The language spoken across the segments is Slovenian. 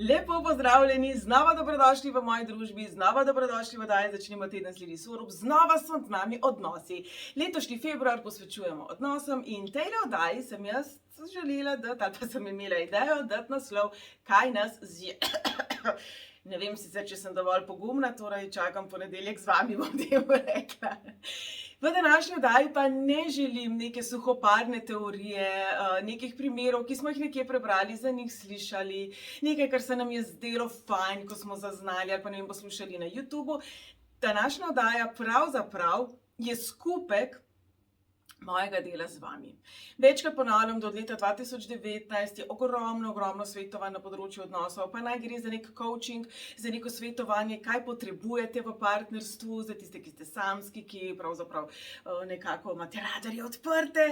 Lepo pozdravljeni, znova dobrodošli v moji družbi, znova dobrodošli v oddaji Začnimo teden sledi Sorup, znova so z nami odnosi. Letošnji februar posvečujemo odnosom in tejle oddaji sem jaz želela dati, ali pa sem imela idejo dati naslov, kaj nas Ne vem sicer, če sem dovolj pogumna, torej čakam ponedeljek z vami, bom temu rekla. V današnji oddaji pa ne želim neke suhoparne teorije, nekih primerov, ki smo jih nekje prebrali, za njih slišali, nekaj, kar se nam je zdelo fajn, ko smo zaznali ali pa ne vem, poslušali na YouTubu. Današnja oddaja pravzaprav je skupek mojega dela z vami. Večkrat ponavljam, da od leta 2019 je ogromno svetovanj na področju odnosov, pa naj gre za nek coaching, za neko svetovanje, kaj potrebujete v partnerstvu, za tiste, ki ste samski, ki pravzaprav nekako imate radarje odprte,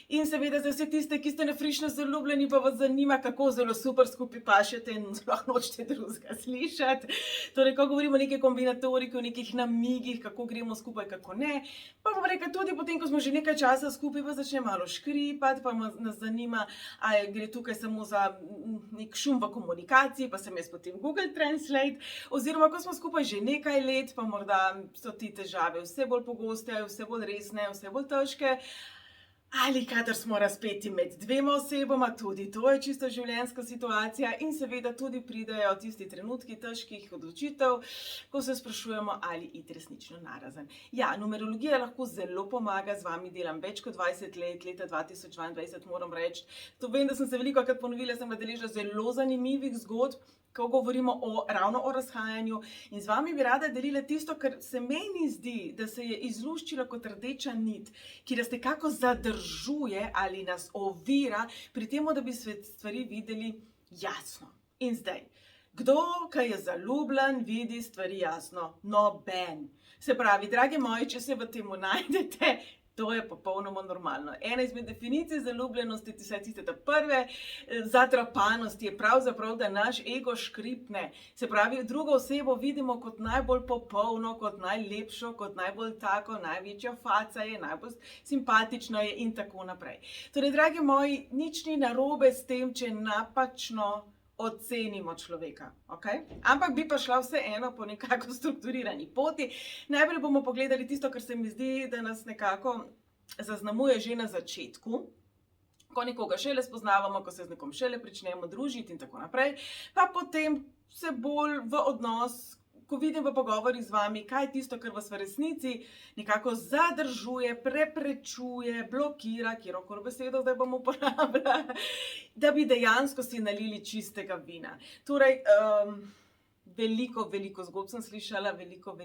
in seveda za vse tiste, ki ste nefrišno zaljubljeni, pa vas zanima, kako zelo super skupaj pašete in sploh nočete drugega slišati. Torej, ko govorimo o neki kombinatoriki, o nekih namigih, kako gremo skupaj, kako ne, pa bom rekla tudi potem, ko smo že nekaj časa skupaj, pa začne malo škripati, pa nas zanima, ali gre tukaj samo za nek šum v komunikaciji, pa sem jaz potem Google Translate, oziroma ko smo skupaj že nekaj let, pa morda so ti težave vse bolj pogoste, vse bolj resne, vse bolj težke, ali kadar smo razpeti med dvema osebama, tudi to je čisto življenjska situacija, in seveda tudi pridejo tisti trenutki težkih odločitev, ko se sprašujemo, ali iti resnično narazen. Ja, numerologija lahko zelo pomaga, z vami delam več kot 20 let, leta 2022 moram reči. To vem, da sem se velikokrat ponovila, sem deležna zelo zanimivih zgodb, ko govorimo ravno o razhajanju, in z vami bi rada delila tisto, kar se meni zdi, da se je izluščilo kot rdeča nit, ki nas nekako zadržuje ali nas ovira pri tem, da bi stvari videli jasno. In zdaj, kdo, ki je zaljubljen, vidi stvari jasno? Noben. Se pravi, dragi moji, če se v tem najdete, to je popolnoma normalno. Ena izmed definicij zaljubljenosti, tiste prve zatrapanosti, je pravzaprav, da naš ego škripne. Se pravi, drugo osebo vidimo kot najbolj popolno, kot najlepšo, kot najbolj tako, največja faca je, najbolj simpatična je in tako naprej. Torej, dragi moji, nič ni narobe s tem, če napačno ocenimo človeka, okay? Ampak bi pa šla vseeno po nekako strukturirani poti. Najprej bomo pogledali tisto, kar se mi zdi, da nas nekako zaznamuje že na začetku, ko nekoga šele spoznavamo, ko se z nekom šele pričnemo družiti in tako naprej, pa potem se bolj v odnos, ko vidim v pogovorih z vami, kaj je tisto, kar vas v resnici nekako zadržuje, preprečuje, blokira, kjerokoli besedo zdaj bomo uporabljali, da bi dejansko si nalili čistega vina. Torej, veliko zgodb sem slišala, veliko,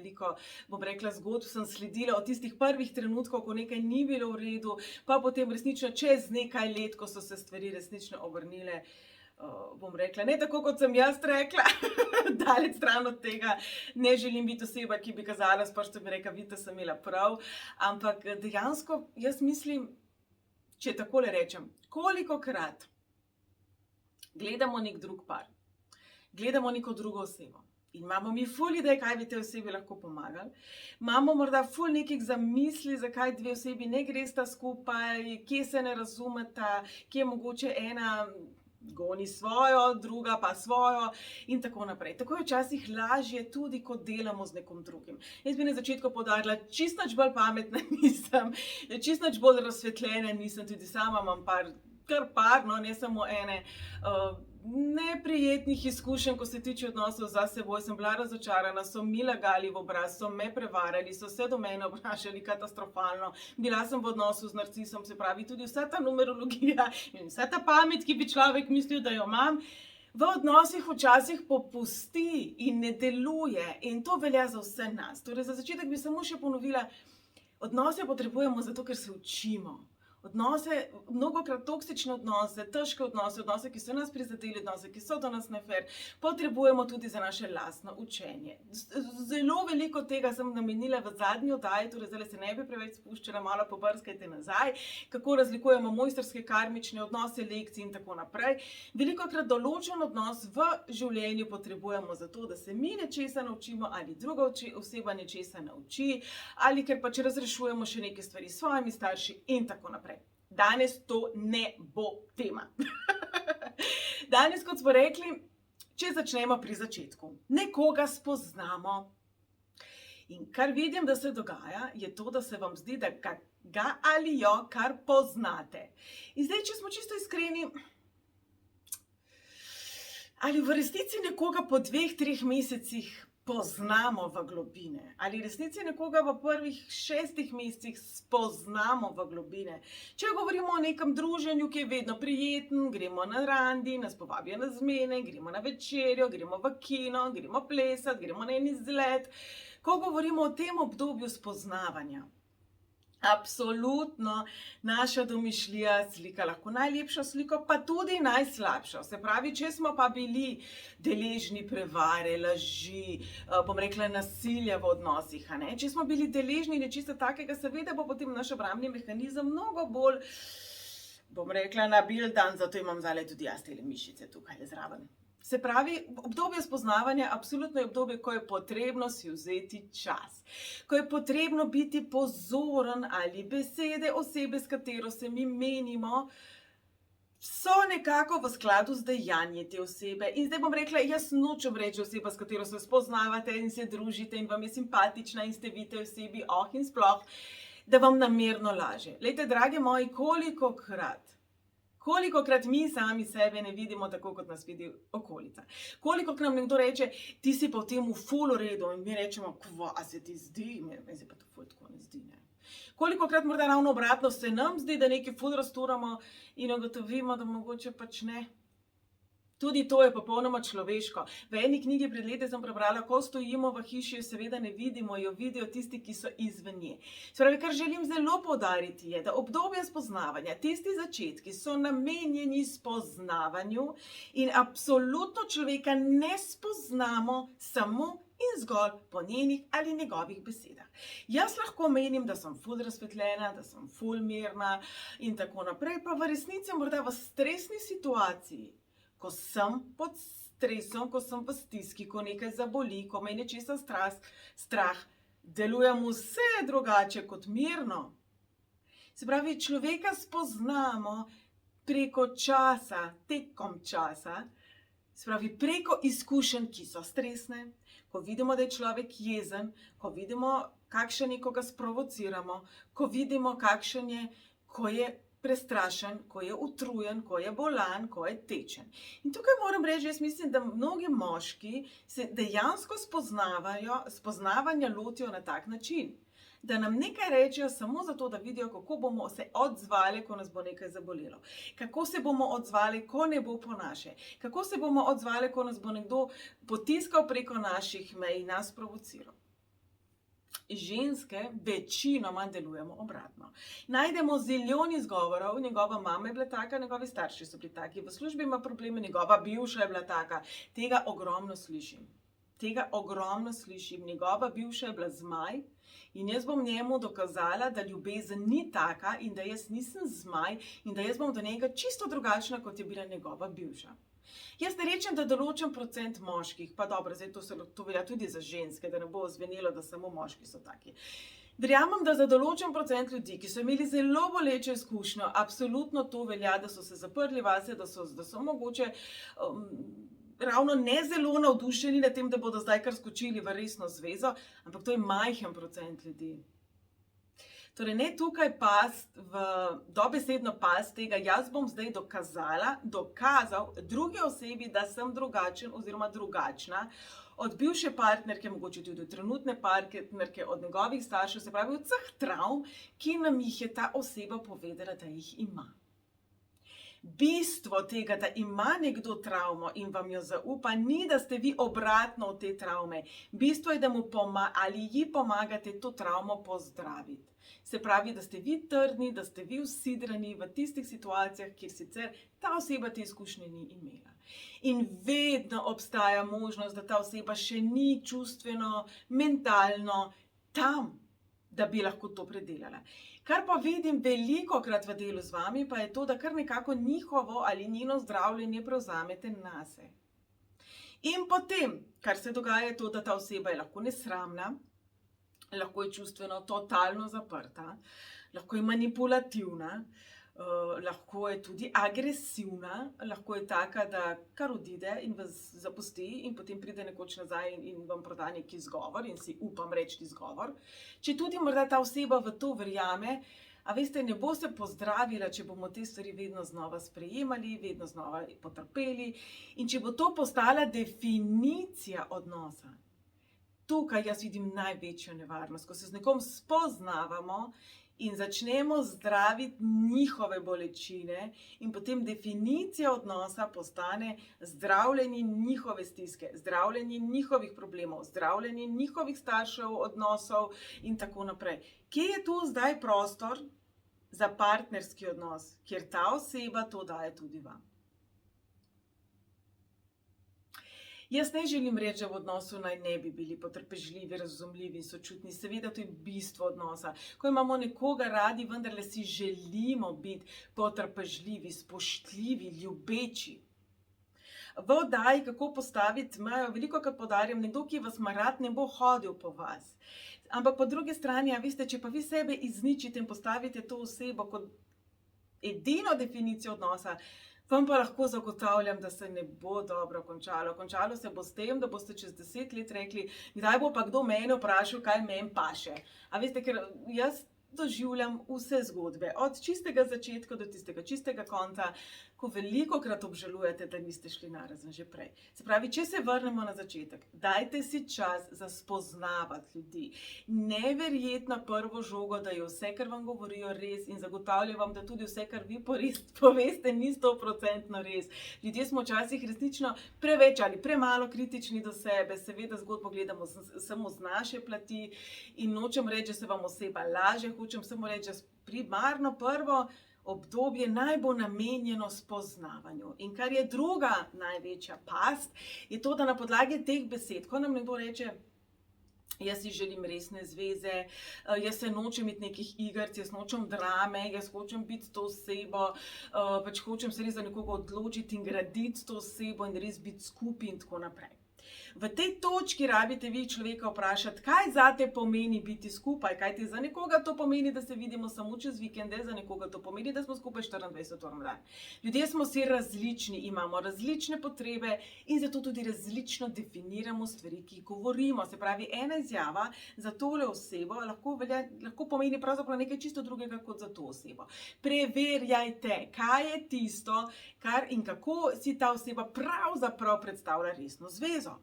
bom rekla, zgodb sem sledila od tistih prvih trenutkov, ko nekaj ni bilo v redu, pa potem resnično čez nekaj let, ko so se stvari resnično obrnile, bom rekla, ne tako, kot sem jaz rekla, daleč stran od tega, ne želim biti oseba, ki bi kazala s prstom in rekla, vidite, sem imela prav, ampak dejansko jaz mislim, če takole rečem, kolikokrat gledamo nek drug par, gledamo neko drugo osebo in imamo mi ful idej, kaj bi te osebi lahko pomagali, imamo morda ful nekih zamisli, zakaj dve osebi ne gresta skupaj, kje se ne razumeta, kje je mogoče ena goni svojo, druga pa svojo in tako naprej. Tako je včasih lažje tudi, ko delamo z nekom drugim. Jaz bi na začetku poudarila, čisto nič bolj pametna nisem, čisto nič bolj razsvetljena nisem, tudi sama imam kar par, no, ne samo ene, neprijetnih izkušenj, ko se tiče odnosov za seboj, sem bila razočarana, so mi lagali v obraz, so me prevarali, so se do mene obnašali katastrofalno, bila sem v odnosu z narcisom, se pravi tudi vsa ta numerologija in vsa ta pamet, ki bi človek mislil, da jo imam, v odnosih včasih popusti in ne deluje, in to velja za vse nas. Torej, za začetek bi samo še ponovila, odnose potrebujemo zato, ker se učimo. Odnose, mnogokrat toksične odnose, težke odnose, odnose, ki so nas prizadeli, odnose, ki so do nas nefer, potrebujemo tudi za naše lastno učenje. Zelo veliko tega sem namenila v zadnji oddaji, torej zdaj se ne bi preveč spuščala, malo pobrskajte nazaj, kako razlikujemo mojstrske karmične odnose, lekcije in tako naprej. Velikokrat določen odnos v življenju potrebujemo zato, da se mi nečesa naučimo ali druga oseba nečesa nauči, ali ker pač razrešujemo še neke stvari s svojimi starši in tako naprej. Danes to ne bo tema. Danes, kot smo rekli, če začnemo pri začetku. Nekoga spoznamo. In kar vidim, da se dogaja, je to, da se vam zdi, da ga ali jo kar poznate. In zdaj, če smo čisto iskreni, ali v resnici nekoga po 2-3 mesecih poznamo v globine? Ali v resnici nekoga v prvih 6 mesecih spoznamo v globine? Če govorimo o nekem druženju, ki je vedno prijeten, gremo na randi, nas povabijo na zmene, gremo na večerjo, gremo v kino, gremo plesati, gremo na en izlet. Ko govorimo o tem obdobju spoznavanja, absolutno naša domišljija slika lahko najlepšo sliko, pa tudi najslabšo. Se pravi, če smo pa bili deležni prevare, laži, bom rekla nasilja v odnosih, če smo bili deležni nečesa takega, seveda bo potem naš obrambni mehanizem mnogo bolj, bom rekla, nabildan, zato imam zdaj tudi jaz tele mišice tukaj zraven. Se pravi, obdobje spoznavanja absolutno je obdobje, ko je potrebno si vzeti čas. Ko je potrebno biti pozoren, ali besede osebe, s katero se mi menimo, so nekako v skladu z dejanji te osebe. In zdaj bom rekla, jaz nočem reči oseba, s katero se spoznavate in se družite in vam je simpatična in ste vi tej osebi in sploh, da vam namerno laže. Glejte, drage moji, kolikokrat mi sami sebe ne vidimo tako, kot nas vidi okolica. Kolikokrat nam nekdo reče, ti si pa v tem ful v redu, in mi rečemo, kva, a se ti zdi? Meni se pa to ful tako ne zdi, ne. Kolikokrat morda ravno obratno se nam zdi, da nekaj ful razturamo in ugotovimo, da mogoče pač ne. Tudi to je popolnoma človeško. V eni knjigi pred leti sem prebrala, ko stojimo v hiši, jo seveda ne vidimo, jo vidijo tisti, ki so izven nje. Se pravi, kar želim zelo poudariti je, da obdobje spoznavanja, tisti začetki so namenjeni spoznavanju in absolutno človeka ne spoznamo samo in zgolj po njenih ali njegovih besedah. Jaz lahko menim, da sem ful razsvetljena, da sem ful mirna in tako naprej, pa v resnici morda v stresni situaciji, ko sem pod stresom, ko sem v stiski, ko nekaj zaboli, ko me je nečesa strah, delujem vse drugače kot mirno. Se pravi, človeka spoznamo preko časa, tekom časa, se pravi, preko izkušenj, ki so stresne, ko vidimo, da je človek jezen, ko vidimo, kakšen je, ko ga sprovociramo, ko vidimo, kakšen je, ko je prestrašen, ko je utrujen, ko je bolan, ko je tečen. In tukaj moram reči, jaz mislim, da mnogi moški se dejansko spoznavanja lotijo na tak način, da nam nekaj rečejo samo zato, da vidijo, kako bomo se odzvali, ko nas bo nekaj zabolelo. Kako se bomo odzvali, ko ne bo po naše. Kako se bomo odzvali, ko nas bo nekdo potiskal preko naših mej in nas provociral. Ženske večinoma delujemo obratno. Najdemo zilijon izgovorov, njegova mama je bila taka, njegovi starši so bili taki, v službi ima probleme, njegova bivša je bila taka. Tega ogromno slišim. Njegova bivša je bila zmaj in jaz bom njemu dokazala, da ljubezen ni taka in da jaz nisem zmaj in da jaz bom do njega čisto drugačna, kot je bila njegova bivša. Jaz ne rečem, da določen procent moških, pa dobro, zdaj to velja tudi za ženske, da ne bo zvenelo, da samo moški so taki. Verjamem, da za določen procent ljudi, ki so imeli zelo bolečo izkušnjo, absolutno to velja, da so se zaprli vase, da so mogoče ravno ne zelo navdušeni nad tem, da bodo zdaj kar skočili v resno zvezo, ampak to je majhen procent ljudi. Torej, ne tukaj dobesedno past tega, jaz bom zdaj dokazal drugi osebi, da sem drugačen oziroma drugačna od bivše partnerke, mogoče tudi od trenutne partnerke, od njegovih staršev, se pravi od vseh travm, ki nam jih je ta oseba povedala, da jih ima. Bistvo tega, da ima nekdo travmo in vam jo zaupa, ni, da ste vi obratno od te travme. Bistvo je, da mu ali ji pomagate to travmo pozdraviti. Se pravi, da ste vi trdni, da ste vi usidrani v tistih situacijah, kjer sicer ta oseba te izkušnje ni imela. In vedno obstaja možnost, da ta oseba še ni čustveno, mentalno tam, da bi lahko to predelala. Kar pa vidim velikokrat v delu z vami, pa je to, da kar nekako njihovo ali njeno zdravljenje prevzamete nase. In potem, kar se dogaja, je to, da ta oseba je lahko nesramna, lahko je čustveno totalno zaprta, lahko je manipulativna, lahko je tudi agresivna, lahko je taka, da kar odide in vas zapusti in potem pride nekoč nazaj in vam proda neki izgovor in si upam reči izgovor. Če tudi morda ta oseba v to verjame, a veste, ne bo se pozdravila, če bomo te stvari vedno znova sprejemali, vedno znova potrpeli in če bo to postala definicija odnosa. Tukaj jaz vidim največjo nevarnost, ko se z nekom spoznavamo in začnemo zdraviti njihove bolečine in potem definicija odnosa postane zdravljenje njihove stiske, zdravljenje njihovih problemov, zdravljenje njihovih staršev, odnosov in tako naprej. Kje je tu zdaj prostor za partnerski odnos, kjer ta oseba to daje tudi vam? Jaz ne želim reči, da v odnosu naj ne bi bili potrpežljivi, razumljivi in sočutni. Seveda to je bistvo odnosa. Ko imamo nekoga radi, vendarle si želimo biti potrpežljivi, spoštljivi, ljubeči. V oddaji Kako postaviti mejo velikokrat poudarjam, nekdo, ki vas ima rad, ne bo hodil po vas. Ampak po drugi strani, a veste, če pa vi sebe izničite in postavite to osebo kot edino definicijo odnosa, vam pa lahko zagotavljam, da se ne bo dobro končalo. Končalo se bo s tem, da boste čez 10 let rekli, kdaj bo pa kdo mene vprašal, kaj meni paše. A veste, ker jaz doživljam vse zgodbe, od čistega začetka do tistega čistega konca, ko velikokrat obžalujete, da niste šli narazen že prej. Se pravi, če se vrnemo na začetek, dajte si čas za spoznavati ljudi. Neverjetna prvo žogo, da je vse, kar vam govorijo, res in zagotavljam vam, da tudi vse, kar vi poveste, ni 100% res. Ljudje smo včasih resnično preveč ali premalo kritični do sebe, seveda zgodbo gledamo samo z naše plati in nočem reči, da se vam oseba laže, hočem samo reči, da primarno prvo obdobje naj bo namenjeno spoznavanju. In kar je druga največja past, je to, da na podlagi teh besed, ko nam nekdo reče, jaz si želim resne zveze, jaz se nočem imeti nekih igrc, jaz nočem drame, jaz hočem biti to osebo, pač hočem se res za nekoga odločiti in graditi to osebo in res biti skupaj in tako naprej. V tej točki rabite vi človeka vprašati, kaj zate pomeni biti skupaj, kajti za nekoga to pomeni, da se vidimo samo čez vikende, za nekoga to pomeni, da smo skupaj 24 ur na dan. Ljudje smo si različni, imamo različne potrebe in zato tudi različno definiramo stvari, ki govorimo. Se pravi, ena izjava za tole osebo lahko pomeni pravzaprav nekaj čisto drugega kot za to osebo. Preverjajte, kaj je tisto, kar in kako si ta oseba pravzaprav predstavlja resno zvezo.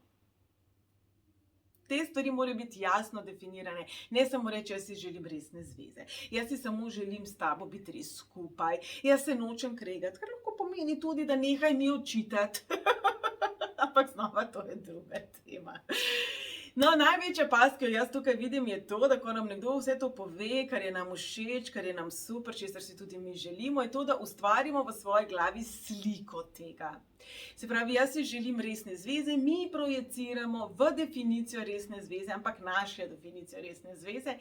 Te stvari morajo biti jasno definirane, ne samo reči, jaz si želim resne zveze, jaz si samo želim s tabo biti res skupaj, jaz se nočem kregati, kar lahko pomeni tudi, da nehaj mi očitati. Ampak znova to je druga tema. No, največja past, ki jo jaz tukaj vidim, je to, da ko nam nekdo vse to pove, kar je nam všeč, kar je nam super, česar si tudi mi želimo, je to, da ustvarimo v svoji glavi sliko tega. Se pravi, jaz si želim resne zveze, mi projeciramo v definicijo resne zveze, ampak naše definicijo resne zveze.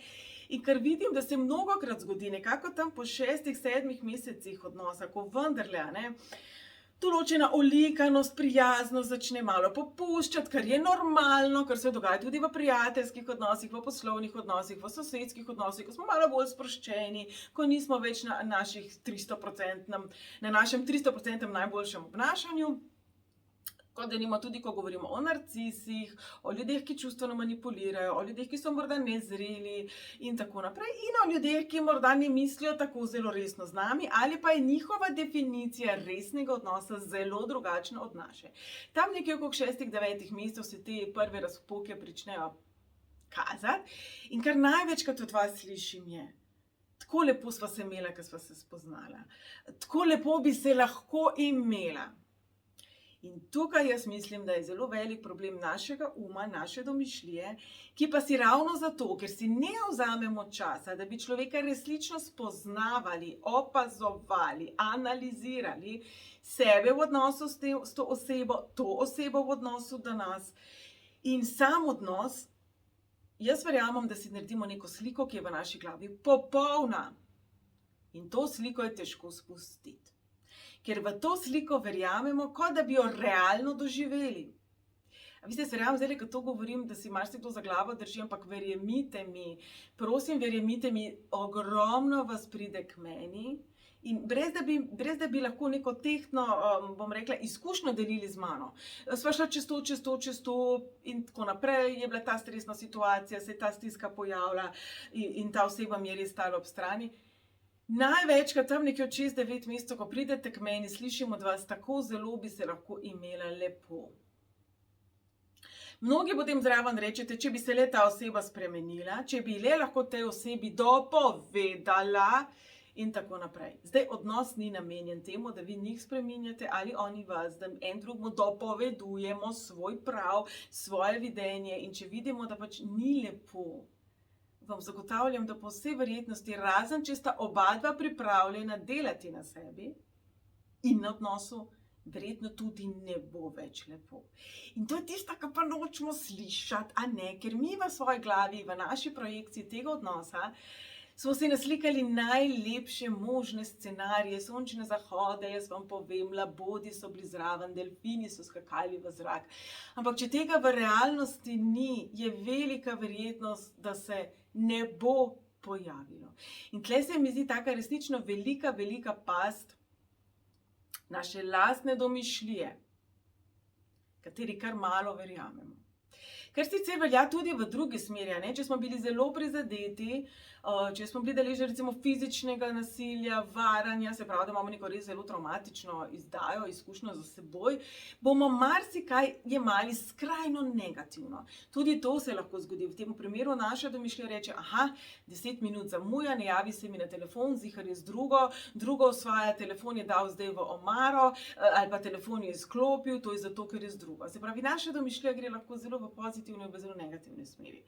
In kar vidim, da se mnogokrat zgodi, nekako tam po 6-7 mesecih odnosa, ko vendarle, določena olikanost, prijaznost začne malo popuščati, kar je normalno, kar se dogaja tudi v prijateljskih odnosih, v poslovnih odnosih, v sosedskih odnosih, ko smo malo bolj sproščeni, ko nismo več na našem 300% najboljšem obnašanju. Kot denimo tudi, ko govorimo o narcisih, o ljudeh, ki čustveno manipulirajo, o ljudeh, ki so morda nezreli in tako naprej, in o ljudeh, ki morda ne mislijo tako zelo resno z nami, ali pa je njihova definicija resnega odnosa zelo drugačna od naše. Tam nekje okrog 6-9 mesecev se te prve razpoke pričnejo kazati in kar največkrat od vas slišim je, tako lepo sva se imela, ko sva se spoznala, tako lepo bi se lahko imela. In tukaj jaz mislim, da je zelo velik problem našega uma, naše domišljije, ki pa si ravno zato, ker si ne vzamemo časa, da bi človeka resnično spoznavali, opazovali, analizirali sebe v odnosu s to osebo v odnosu do nas in sam odnos, jaz verjamem, da si naredimo neko sliko, ki je v naši glavi popolna. In to sliko je težko spustiti. Ker v to sliko verjamemo, kot da bi jo realno doživeli. A vi ste se verjamem, zdaj, ko to govorim, da si marsikdo za glavo drži, ampak verjemite mi, prosim, verjemite mi, ogromno vas pride k meni In brez da bi lahko neko tehtno, bom rekla, izkušnjo delili z mano. Sva šla čez to in tako naprej, je bila ta stresna situacija, se je ta stiska pojavila in ta oseba mi je res stala ob strani. Največkrat tam nekje od 6-9 mesecev, ko pridete k meni, slišim od vas, tako zelo bi se lahko imela lepo. Mnogi potem zraven rečete, če bi se le ta oseba spremenila, če bi le lahko tej osebi dopovedala, in tako naprej. Zdaj, odnos ni namenjen temu, da vi njih spreminjate ali oni vas, da en drugemu dopovedujemo svoj prav, svoje videnje in če vidimo, da pač ni lepo, vam zagotavljam, da po vsej verjetnosti, razen če sta oba dva pripravljena delati na sebi in na odnosu, verjetno tudi ne bo več lepo. In to je tista, kar pa nočemo slišati, a ne, ker mi v svoji glavi, v naši projekciji tega odnosa, smo si naslikali najlepše možne scenarije, sončne zahode, jaz vam povem, labodi so bili zraven, delfini so skakali v zrak. Ampak če tega v realnosti ni, je velika verjetnost, da se ne bo pojavilo. In tle se mi zdi taka resnično velika past naše lastne domišljije, kateri kar malo verjamemo. Kar sicer velja tudi v drugi smeri, ne? Če smo bili zelo prizadeti, če smo bili deležni recimo fizičnega nasilja, varanja, se pravi, da imamo neko res zelo travmatično izdajo, izkušnjo za seboj, bomo marsikaj jemali skrajno negativno. Tudi to se lahko zgodi. V tem primeru naša domišljija reče, 10 minut zamuja, ne javi se mi na telefon, zihar je z drugo osvaja, telefon je dal zdaj v omaro, ali pa telefon je izklopil, to je zato, ker je z drugo. Se pravi, naša domišljija gre lahko zelo v pozitivne in v zelo negativne smeri.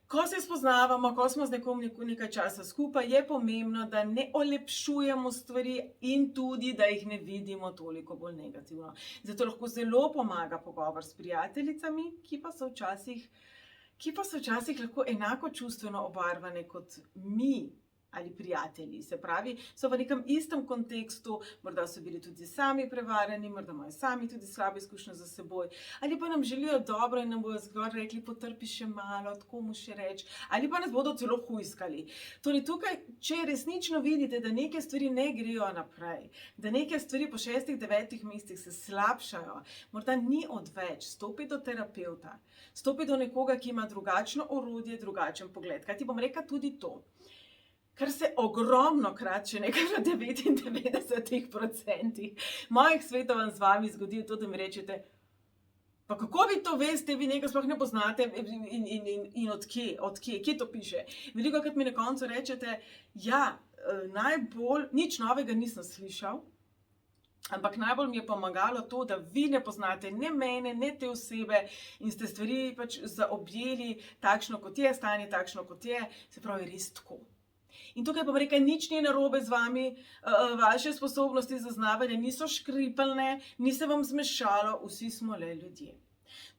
Ko se spoznavamo, ko smo z nekom nekaj časa skupaj, je pomembno, da ne olepšujemo stvari in tudi, da jih ne vidimo toliko bolj negativno. Zato lahko zelo pomaga pogovor s prijateljicami, ki pa so včasih lahko enako čustveno obarvane kot mi ali prijatelji. Se pravi, so v nekem istem kontekstu, morda so bili tudi sami prevarani, morda imajo sami tudi slabe izkušnje za seboj, ali pa nam želijo dobro in nam bodo zgolj rekli, potrpi še malo, tako mu še reči, ali pa nas bodo celo hujskali. Torej tukaj, če resnično vidite, da neke stvari ne grejo naprej, da neke stvari po 6-9 mesecih se slabšajo, morda ni odveč, stopi do terapevta, stopi do nekoga, ki ima drugačno orodje, drugačen pogled. Kaj ti bom rekla tudi to? Kar se ogromno krat, če nekaj v 99% mojih svetovanj z vami zgodi, to, da mi rečete, pa kako vi to veste, vi nekaj sploh ne poznate in od kje to piše. Veliko krat mi na koncu rečete, nič novega nisem slišal, ampak najbolj mi je pomagalo to, da vi ne poznate ne mene, ne te osebe in ste stvari pač zaobjeli takšno, kot je, stanje takšno, kot je, se pravi res tako. In tukaj bom rekla, nič ni narobe z vami, vaše sposobnosti zaznavanja niso škripalne, ni se vam zmešalo, vsi smo le ljudje.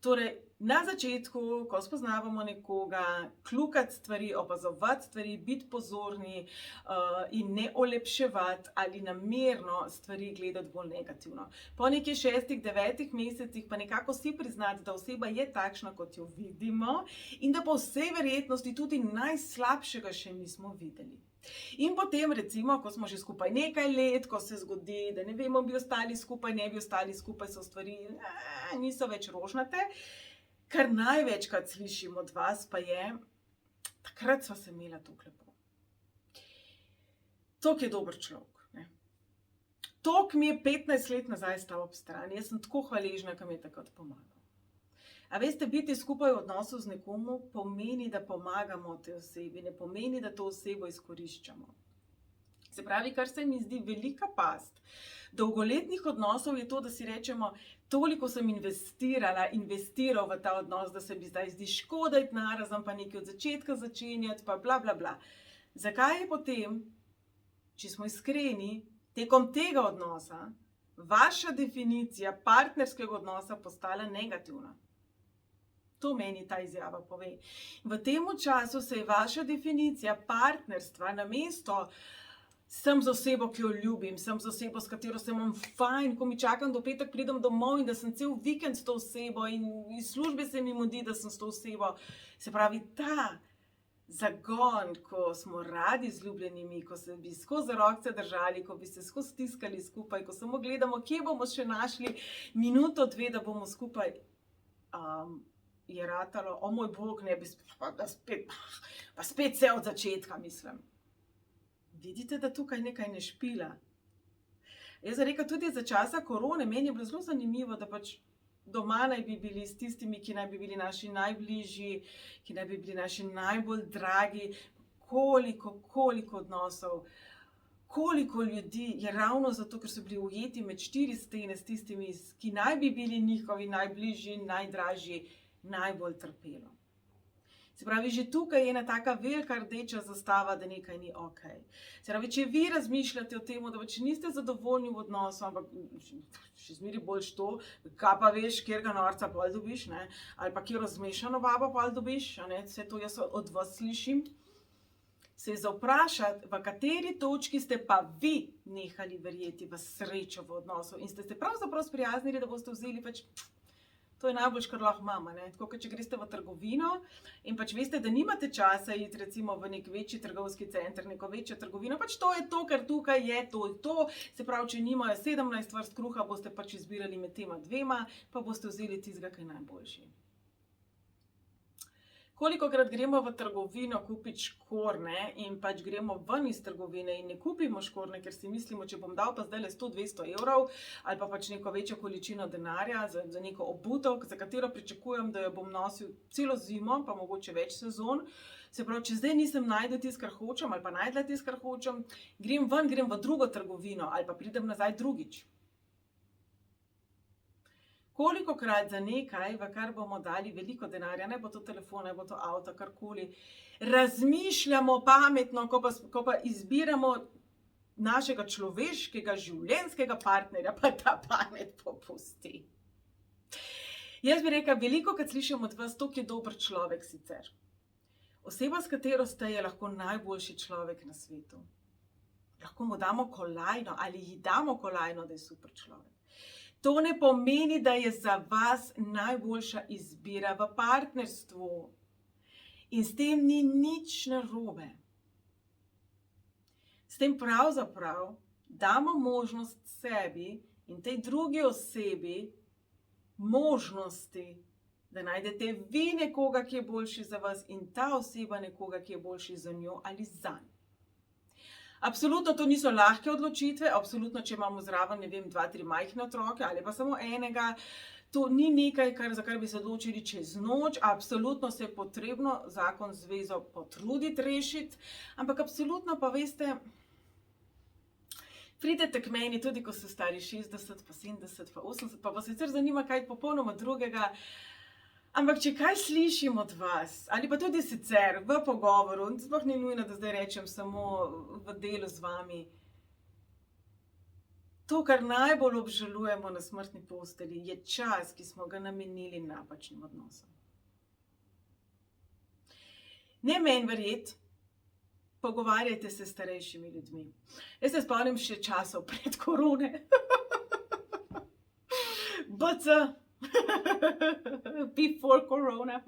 Torej, na začetku, ko spoznavamo nekoga, kljukati stvari, opazovati stvari, biti pozorni in ne olepševati ali namerno stvari gledati bolj negativno. Po nekaj 6-9 mesecih pa nekako si priznati, da oseba je takšna, kot jo vidimo in da po vsej verjetnosti tudi najslabšega še nismo videli. In potem recimo, ko smo že skupaj nekaj let, ko se zgodi, da ne vemo, bi ostali skupaj, ne bi ostali skupaj, so stvari niso več rožnate. Kar največkrat slišim od vas pa je, takrat sva se imela tako lepo. Tok je dober človek. Tok mi je 15 let nazaj stal ob strani, jaz sem tako hvaležna, ko mi je takrat pomagal. A veste, biti skupaj v odnosu z nekomu pomeni, da pomagamo tej osebi, ne pomeni, da to osebo izkoriščamo. Se pravi, kar se mi zdi velika past dolgoletnih odnosov je to, da si rečemo, toliko sem investiral v ta odnos, da se mi zdaj zdi škoda iti narazum, pa nekaj od začetka začenjati, pa bla bla bla. Zakaj je potem, če smo iskreni, tekom tega odnosa, vaša definicija partnerskega odnosa postala negativna? To meni ta izjava pove. V tem času se je vaša definicija partnerstva namesto sem z osebo, ki jo ljubim, sem z osebo, s katero se imam fajn, ko mi čakam do petek, pridem domov in da sem cel vikend s to osebo in iz službe se mi mudi, da sem s to osebo. Se pravi, ta zagon, ko smo radi z ljubljenimi, ko se bi skozi rokce držali, ko bi se skozi stiskali skupaj, ko samo gledamo, kje bomo še našli minuto, dve, da bomo skupaj, je ratalo, o moj bog, ne bi spet vse od začetka, mislim. Vidite, da tukaj nekaj ne špila. Jaz rekel tudi za časa korone, meni je bilo zelo zanimivo, da pač doma naj bi bili s tistimi, ki naj bi bili naši najbližji, ki naj bi bili naši najbolj dragi, koliko odnosov, koliko ljudi je ravno zato, ker so bili ujeti med 4 stene s tistimi, ki naj bi bili njihovi najbližji, najdražji, najbolj trpelo. Se pravi, že tukaj je ena taka velika rdeča zastava, da nekaj ni okej. Se pravi, če vi razmišljate o tem, da če niste zadovoljni v odnosu, ampak še zmeraj boljš to, kaj pa veš, kjerga norca pol dobiš, ne? Ali pa kjero zmešano babo pol dobiš, ne? Vse to jaz od vas slišim. Se zavprašati, v kateri točki ste pa vi nehali verjeti v srečo v odnosu in ste se pravzaprav sprijaznili, da boste vzeli pač. To je najboljš, kar lahko imamo, ne? Tako, če greste v trgovino in pač veste, da nimate časa iti recimo v nek večji trgovski center, neko večjo trgovino, pač to je to, ker tukaj je to. Se pravi, če nimajo 17 vrst kruha, boste pač izbirali med tema dvema, pa boste vzeli tistega, ki je najboljši. Kolikokrat gremo v trgovino kupiti škorne in pač gremo ven iz trgovine in ne kupimo škorne, ker si mislimo, če bom dal pa zdaj 100-200 evrov ali pa pač neko večjo količino denarja za neko obutev, za katero pričakujem, da jo bom nosil celo zimo, pa mogoče več sezon. Se pravi, če zdaj nisem najdel tisto, kar hočem ali pa najdla tisto, kar hočem, grem v drugo trgovino ali pa pridem nazaj drugič. Kolikokrat za nekaj, v kar bomo dali veliko denarja, ne bo to telefon, ne bo to avto, karkoli, razmišljamo pametno, ko pa izbiramo našega človeškega, življenjskega partnerja, pa ta pamet popusti. Jaz bi rekla, velikokrat slišim od vas, toliko je dober človek sicer. Oseba, s katero ste, je lahko najboljši človek na svetu. Lahko mu damo kolajno ali ji damo kolajno, da je super človek. To ne pomeni, da je za vas najboljša izbira v partnerstvu. In s tem ni nič narobe. S tem pravzaprav damo možnost sebi in tej drugi osebi možnosti, da najdete vi nekoga, ki je boljši za vas in ta oseba nekoga, ki je boljši za njo ali zanj. Absolutno to niso lahke odločitve, absolutno, če imamo zraven, ne vem, 2-3 majhne otroke ali pa samo enega, to ni nekaj, za kar bi se odločili čez noč, absolutno se je potrebno zakon zvezo potruditi rešiti, ampak absolutno pa veste, pridete k meni tudi, ko ste stari 60, pa 70, pa 80, pa vas sicer zanima kaj popolnoma drugega. Ampak, če kaj slišim od vas, ali pa tudi sicer v pogovoru, sploh ni nujno, da zdaj rečem samo v delu z vami, to, kar najbolj obžalujemo na smrtni postelji, je čas, ki smo ga namenili napačnim odnosom. Ne meni verjeti, pogovarjajte se s starejšimi ljudmi. Jaz se spomnim še časov pred korone. BC. Before corona.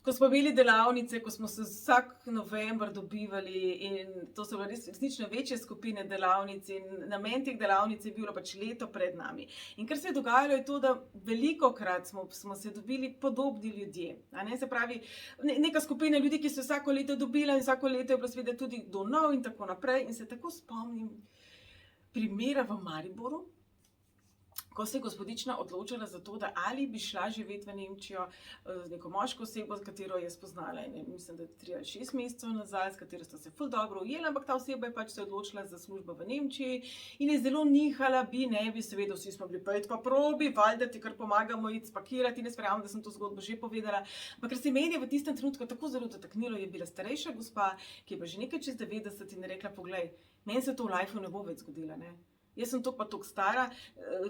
Ko smo imeli delavnice, ko smo se vsak november dobivali in to so bile resnično večje skupine delavnic in namen teh delavnic je bilo pač leto pred nami. In kar se je dogajalo je to, da velikokrat smo se dobili podobni ljudje. Se pravi, neka skupina ljudi, ki so vsako leto dobila in vsako leto je bilo seveda tudi do nov in tako naprej. In se tako spomnim primera v Mariboru, ko se je gospodična odločila za to, da ali bi šla živeti v Nemčijo z neko moško osebo, s katero je spoznala, mislim, da 3 ali 6 mesecev nazaj, s katero sta se ful dobro ujela, ampak ta oseba je pač se odločila za službo v Nemčiji in je zelo nihala, seveda vsi smo bili pojdi pa probi, valjda ti kar pomagamo iti spakirati, ne verjamem, da sem to zgodbo že povedala, ampak ker se meni je v tistem trenutku tako zelo dotaknilo, je bila starejša gospa, ki je bila že nekaj čez 90 in je rekla, poglej, meni se to v lifeu ne bo več zgodila, ne. Jaz sem toliko pa toliko stara,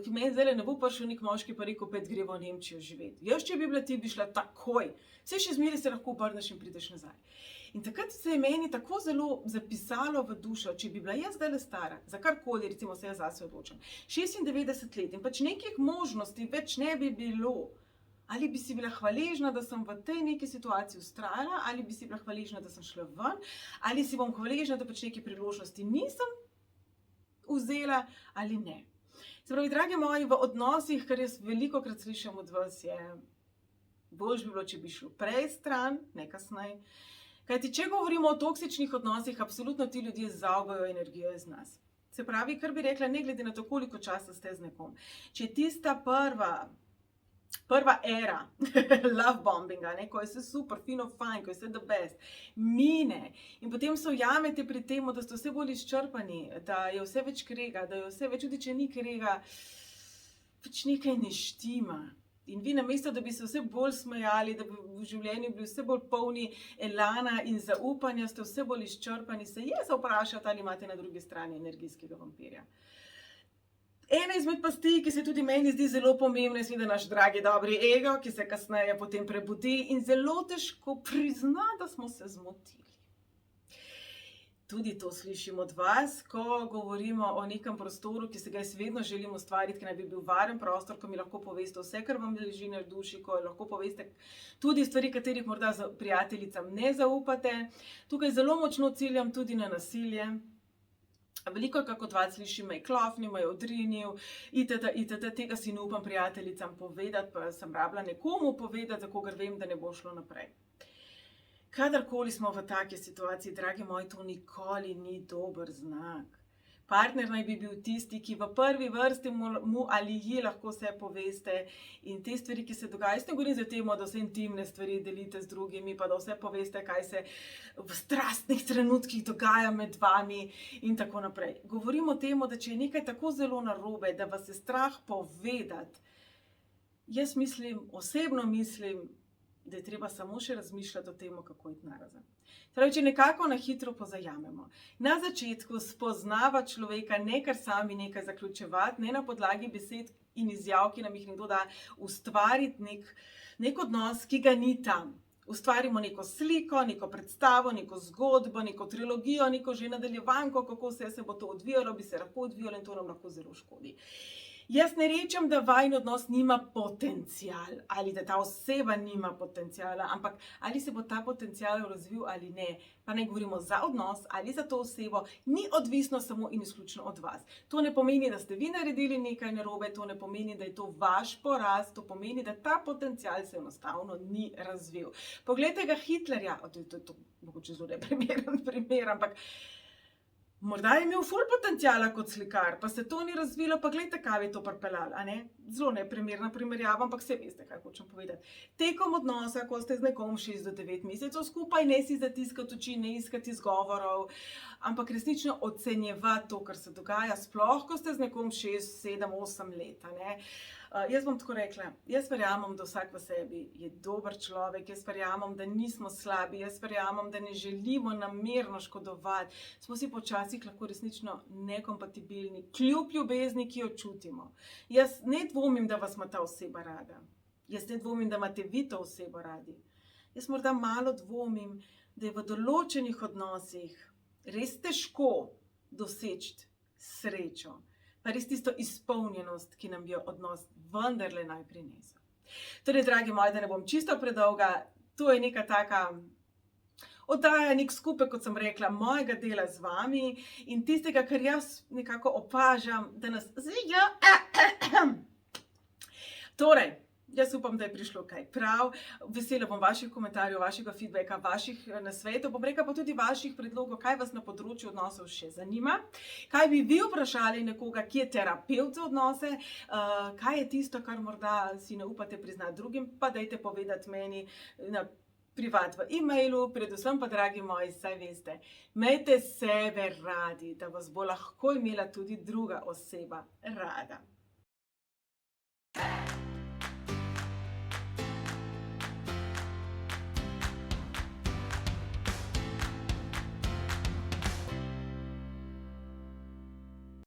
ki meni zdaj ne bo prišel nek moški pa rekel, pet greva v Nemčijo živeti. Jaz, če bi bila ti, bi šla takoj. Vse še zmeraj se lahko obrneš in prideš nazaj. In takrat se je meni tako zelo zapisalo v dušo, če bi bila jaz zdaj stara, za karkoli, recimo se jaz zase odločam, 96 let in pač nekih možnosti več ne bi bilo, Ali bi si bila hvaležna, da sem v tej neki situaciji vztrajala, ali bi si bila hvaležna, da sem šla ven, ali si bom hvaležna, da pač neke priložnosti nisem vzela ali ne. Se pravi, dragi moji, v odnosih, kar jaz velikokrat slišim od vas, je boljše bi bilo, če bi šlo prej stran, ne kasneje. Kajti, če govorimo o toksičnih odnosih, absolutno ti ljudje zaugajo energijo iz nas. Se pravi, kar bi rekla, ne glede na to, koliko časa ste z nekom. Če tista prva era love bombinga, ne, ko je vse super, fino, fajn, ko je vse the best, mine in potem se ujamete pri tem, da ste vse bolj izčrpani, da je vse več krega, da je vse več, tudi če ni krega, pač nekaj ne štima. In vi namesto, da bi se vse bolj smejali, da bi v življenju bili vse bolj polni elana in zaupanja, ste vse bolj izčrpani, se je za vprašati, ali imate na drugi strani energijskega vampirja. Ena izmed pasti, ki se tudi meni zdi zelo pomembna, je seveda naš dragi dobri ego, ki se kasneje potem prebudi in zelo težko prizna, da smo se zmotili. Tudi to slišim od vas, ko govorimo o nekem prostoru, ki se ga jaz vedno želim ustvariti, ki naj bi bil varen prostor, ko mi lahko poveste vse, kar vam leži na duši, ko lahko poveste tudi stvari, katerih morda prijateljicam ne zaupate. Tukaj zelo močno ciljam tudi na nasilje. Veliko, kako od vas slišim, me je klofnil, me je odrinil, itd. Tega si ne upam prijateljicam povedati, pa sem rabila nekomu povedati, za kogar vem, da ne bo šlo naprej. Kadarkoli smo v taki situaciji, dragi moji, to nikoli ni dober znak. Partner naj bi bil tisti, ki v prvi vrsti mu ali ji lahko vse poveste in te stvari, ki se dogajajo. Jaz ne govorim za temo, da vse intimne stvari delite z drugimi, pa da vse poveste, kaj se v strastnih trenutkih dogaja med vami in tako naprej. Govorim o tem, da če je nekaj tako zelo narobe, da vas je strah povedati, jaz osebno mislim, da je treba samo še razmišljati o tem, kako iti narazen. Torej, če nekako na hitro pozajamemo. Na začetku spoznava človeka, ne kar sami nekaj zaključevati, ne na podlagi besed in izjav, ki nam jih nekdo da, ustvariti nek odnos, ki ga ni tam. Ustvarimo neko sliko, neko predstavo, neko zgodbo, neko trilogijo, neko že nadaljevanko, kako vse se bo to odvijalo, bi se lahko odvijalo in to nam lahko zelo škodi. Jaz ne rečem, da vajin odnos nima potencial ali da ta oseba nima potenciala, ampak ali se bo ta potencial razvil ali ne, pa ne govorimo za odnos ali za to osebo, ni odvisno samo in izključno od vas. To ne pomeni, da ste vi naredili nekaj narobe, to ne pomeni, da je to vaš poraz, to pomeni, da ta potencial se enostavno ni razvil. Poglejte ga Hitlerja, to je mogoče zelo neprimeren primer, ampak morda je imel ful potenciala kot slikar, pa se to ni razvilo, pa gledajte, kaj je to pripeljalo, a ne? Zelo neprimerna primerjava, ampak saj veste, kaj hočem povedati. Tekom odnosa, ko ste z nekom 6 do 9 mesecev skupaj, ne si zatiskati oči, ne iskati izgovorov, ampak resnično ocenjevati to, kar se dogaja, sploh, ko ste z nekom 6, 7, 8 let, a ne? Jaz bom tako rekla, jaz verjamem, da vsak v sebi je dober človek, jaz verjamem, da nismo slabi, jaz verjamem, da ne želimo namerno škodovati, smo si počasih lahko resnično nekompatibilni, kljub ljubezni, ki jo čutimo. Jaz ne dvomim, da vas ima ta oseba rada, jaz ne dvomim, da imate vi to osebo radi. Jaz morda malo dvomim, da je v določenih odnosih res težko doseči srečo, pa res tisto izpolnjenost, ki nam jo odnos vendarle naj prinesel. Torej, dragi moji, da ne bom čisto predolga, to je neka taka oddaja, nek skupek, kot sem rekla, mojega dela z vami in tistega, kar jaz nekako opažam, da nas zvijo. Torej, jaz upam, da je prišlo kaj prav. Vesela bom vaših komentarjev, vašega feedbacka, vaših nasvetov, bom rekla pa tudi vaših predlogov, kaj vas na področju odnosov še zanima. Kaj bi vi vprašali nekoga, ki je terapevt za odnose, kaj je tisto, kar morda si ne upate priznati drugim, pa dajte povedati meni na privat v e-mailu, predvsem pa, dragi moji, saj veste, imejte sebe radi, da vas bo lahko imela tudi druga oseba rada.